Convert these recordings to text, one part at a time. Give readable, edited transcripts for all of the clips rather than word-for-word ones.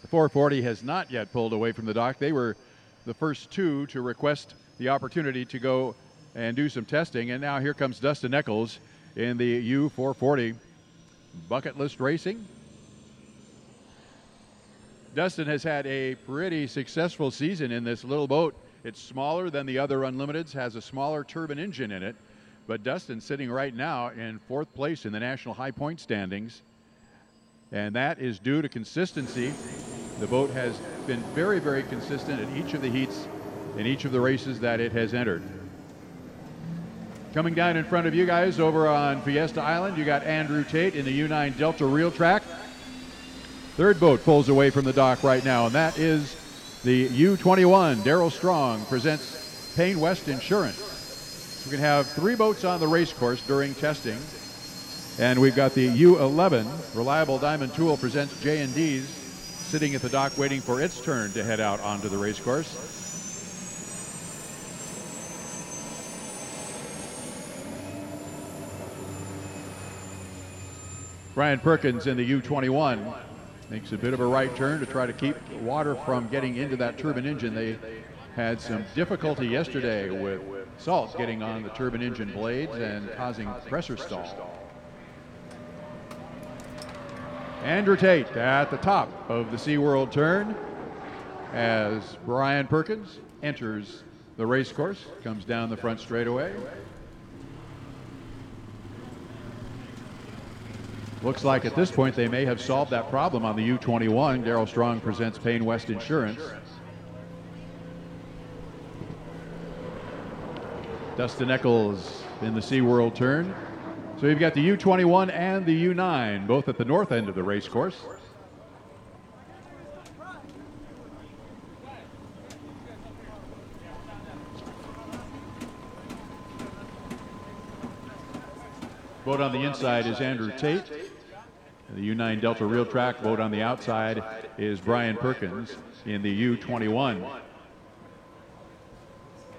The 440 has not yet pulled away from the dock. They were the first two to request the opportunity to go and do some testing, and now here comes Dustin Eccles in the U-440. Bucket list racing. Dustin has had a pretty successful season in this little boat. It's smaller than the other Unlimiteds, has a smaller turbine engine in it, but Dustin's sitting right now in 4th place in the national high point standings, and that is due to consistency. The boat has been very, very consistent in each of the heats in each of the races that it has entered. Coming down in front of you guys over on Fiesta Island, you got Andrew Tate in the U-9 Delta Reel Track. Third boat pulls away from the dock right now, and that is the U-21. Darrell Strong presents Payne West Insurance. We're going to have 3 boats on the race course during testing, and we've got the U-11. Reliable Diamond Tool presents J&D's, sitting at the dock waiting for its turn to head out onto the race course. Brian Perkins in the U-21 makes a bit of a right turn to try to keep water from getting into that turbine engine. They had some difficulty yesterday with salt getting on the turbine engine blades and causing pressure stall. Andrew Tate at the top of the SeaWorld turn as Brian Perkins enters the race course, comes down the front straightaway. Looks like at this point they may have solved that problem on the U-21. Darrell Strong presents Payne West Insurance. Dustin Eccles in the SeaWorld turn. So you've got the U-21 and the U-9, both at the north end of the race course. Boat on the inside is Andrew Tate. The U-9 Delta Reel Track boat on the outside is Brian Perkins in the U-21.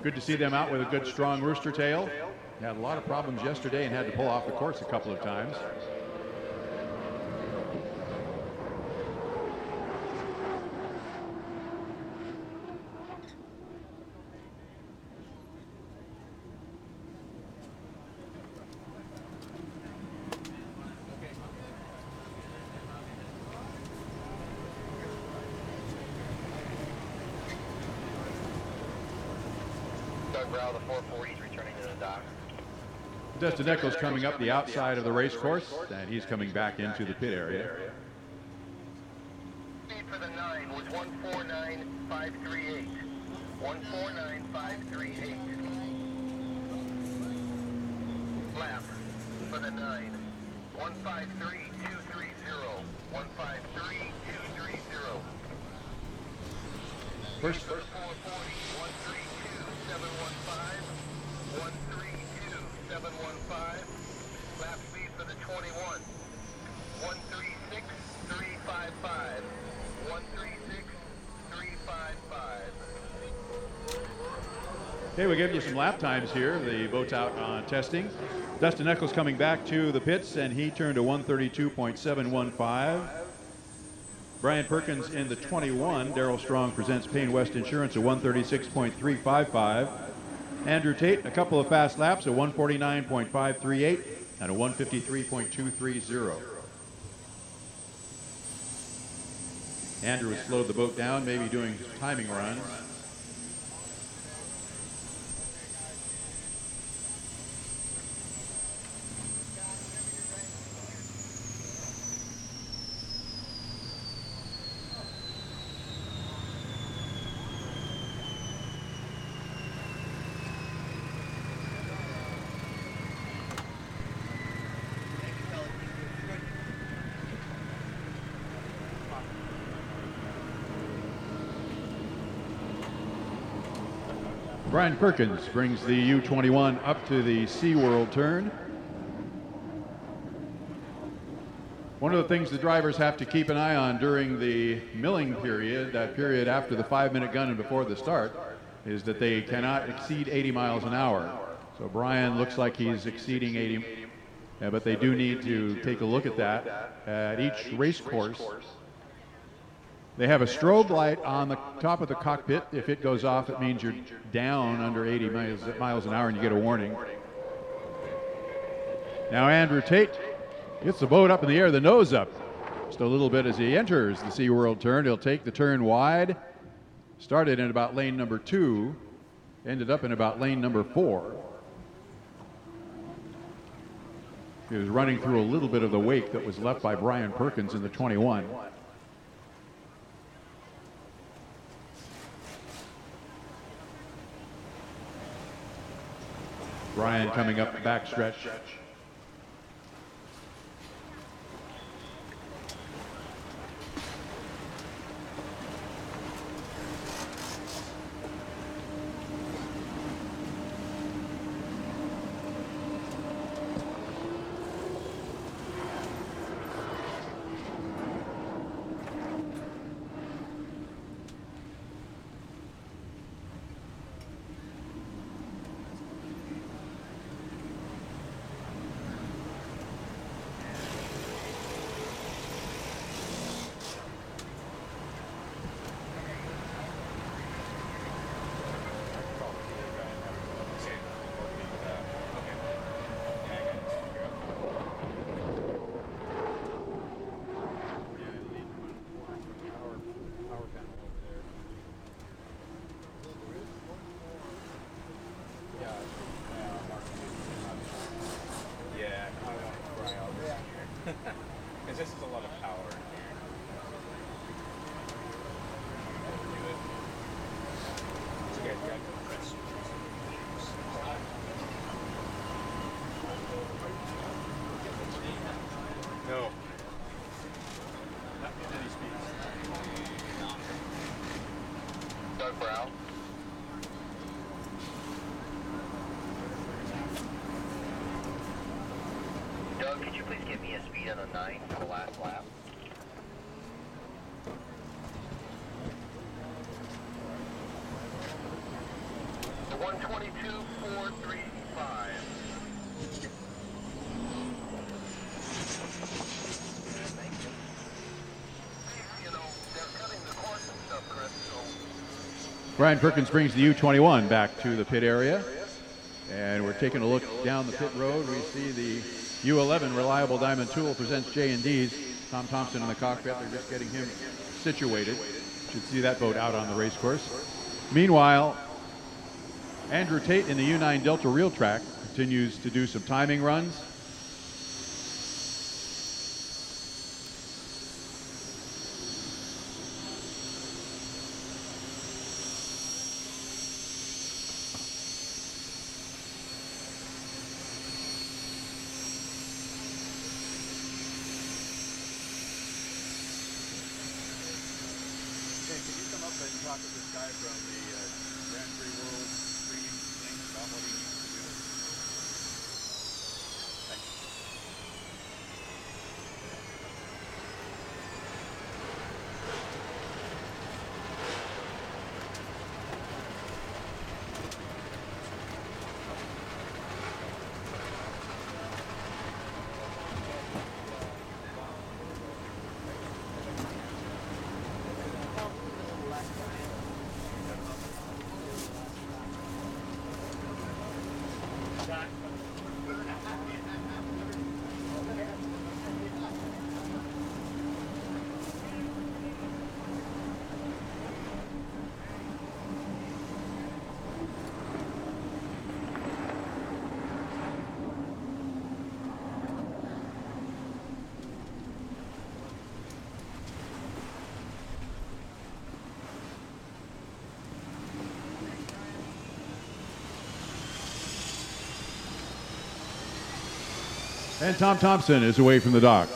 Good to see them out with a good strong rooster tail. Had a lot of problems yesterday and had to pull off the course a couple of times. The 440 is returning to the dock. Dustin Eccles coming up the outside of the race course, and he's coming back into the pit area. Speed for the 9 was 149.538. 149.538. Lap for the 9. 153.230. 153.230. First. 440. 132.715. Lap speed for the 21. 136.355. 136.355. Okay, we'll give you some lap times here. The boat's out on testing. Dustin Eccles coming back to the pits, and he turned to 132.715. Brian Perkins in the 21. Darrell Strong presents Payne West Insurance at 136.355. Andrew Tate, a couple of fast laps, a 149.538 and a 153.230. Andrew has slowed the boat down, maybe doing timing runs. Brian Perkins brings the U-21 up to the SeaWorld turn. One of the things the drivers have to keep an eye on during the milling period, that period after the 5-minute gun and before the start, is that they cannot exceed 80 miles an hour. So Brian looks like he's exceeding 80, but they do need to take a look at that at each race course. They have a strobe light on the top of the cockpit. If it goes off, it means you're down under 80 miles an hour and you get a warning. Now Andrew Tate gets the boat up in the air, the nose up just a little bit as he enters the SeaWorld turn. He'll take the turn wide. Started in about lane number 2, ended up in about lane number 4. He was running through a little bit of the wake that was left by Brian Perkins in the 21. Brian coming up the backstretch. Because this is a lot of power in here. So you guys got the press. No. Not in any speeds. Doug Brown. Doug, could you please give me a speed on a 9 for the last lap? The 122.435. You know, they're cutting the course and stuff, Chris, so... Brian Perkins brings the U-21 back to the pit area. And we're taking a look down the pit road. We see the U-11 Reliable Diamond Tool presents J&D's. Tom Thompson in the cockpit. They're just getting him situated. Should see that boat out on the race course. Meanwhile, Andrew Tate in the U-9 Delta Reel Track continues to do some timing runs. Can you come up and talk to this guy from the Grand Prix World screening thing about what he needs to do? Thanks. And Tom Thompson is away from the dock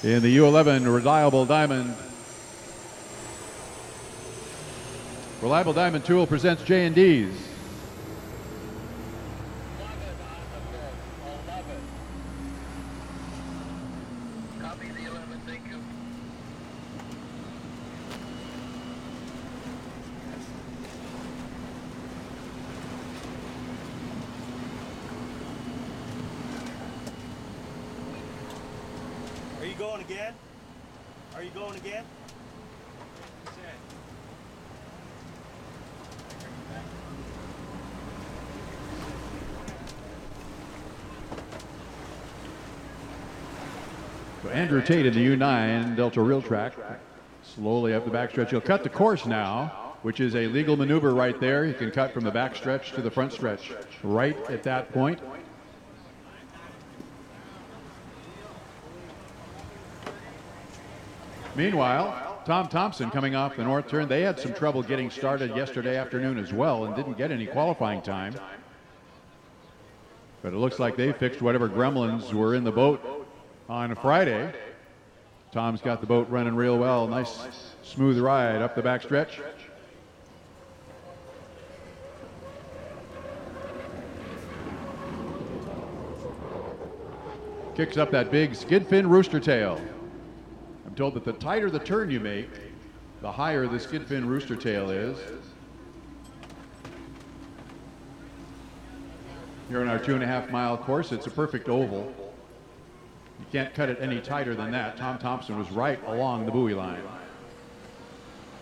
in the U-11 Reliable Diamond. Reliable Diamond Tool presents J&D's. Copy the 11, thank you. Are you going again? Are you going again? Andrew Tate in the U-9 Delta Real Track. Slowly up the backstretch. He'll cut the course now, which is a legal maneuver right there. He can cut from the backstretch to the front stretch right at that point. Meanwhile, Tom Thompson coming off the north turn. They had some trouble getting started yesterday afternoon as well and didn't get any qualifying time. But it looks like they fixed whatever gremlins were in the boat on Friday. Tom's got the boat running real well. Nice smooth ride up the backstretch. Kicks up that big skid fin rooster tail. I'm told that the tighter the turn you make, the higher the skid fin rooster tail is. Here on our 2.5 mile course, it's a perfect oval. You can't cut it any tighter than that. Tom Thompson was right along the buoy line.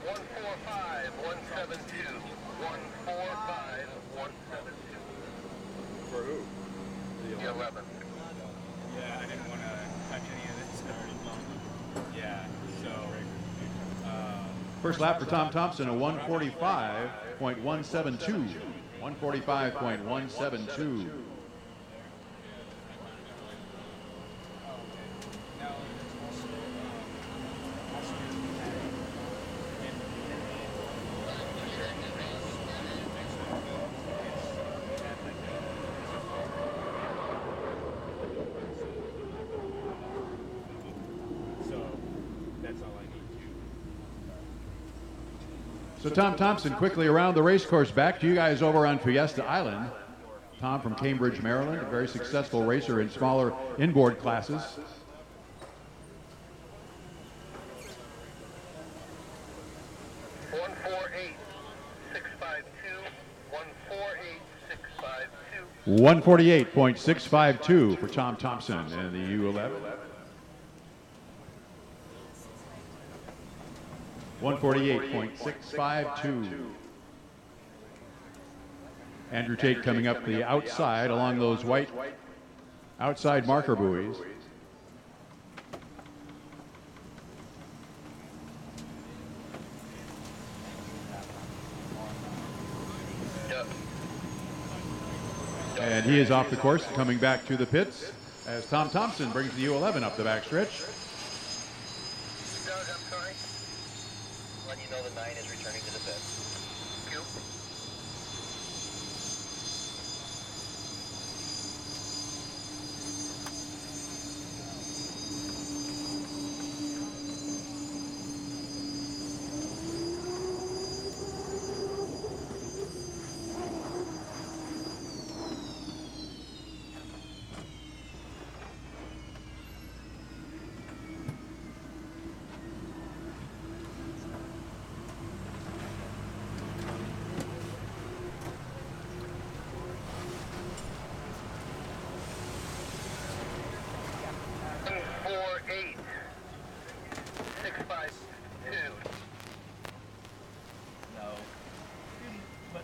145, 172, 145, 172. For who? The 11. Yeah, I didn't want to touch any of this. Yeah, so. First lap for Tom Thompson, a 145.172. 145.172. So Tom Thompson quickly around the race course. Back to you guys over on Fiesta Island. Tom from Cambridge, Maryland, a very successful racer in smaller inboard classes. One 148.652 for Tom Thompson in the U-11. 148.652. Andrew Tate coming up the outside along those white outside marker buoys. And he is off the course, coming back to the pits as Tom Thompson brings the U-11 up the backstretch. Doug, I'm sorry. Let you know the 9 is returning to the pit. Q.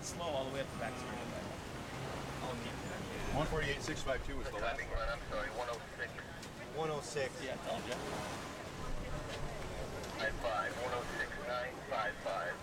Slow all the way up the back straight. 148.652 was the last Timing run, I'm sorry, 106. 106. Yeah, I told you. 95, 106, 955.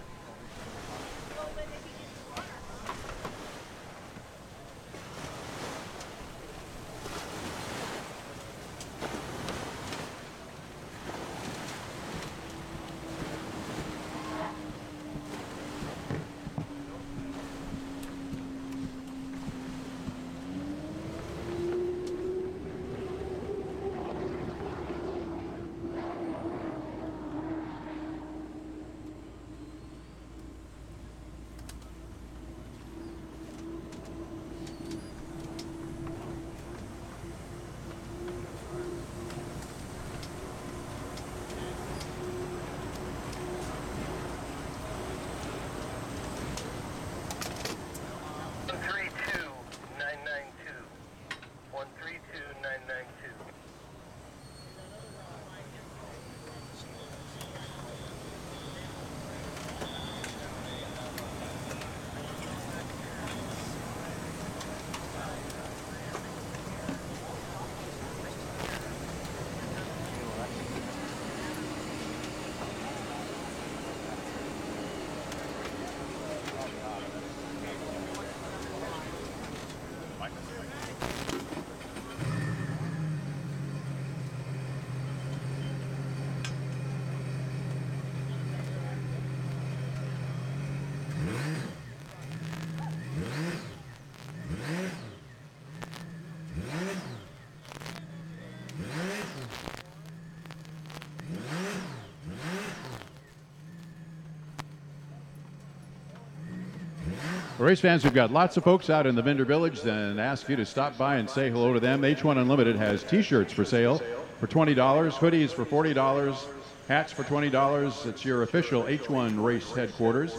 Race fans, we've got lots of folks out in the vendor village and ask you to stop by and say hello to them. H1 Unlimited has t-shirts for sale for $20, hoodies for $40, hats for $20. It's your official H1 race headquarters.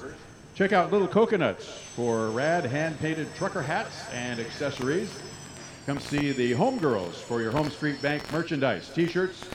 Check out Little Coconuts for rad hand-painted trucker hats and accessories. Come see the Homegirls for your HomeStreet Bank merchandise, t-shirts,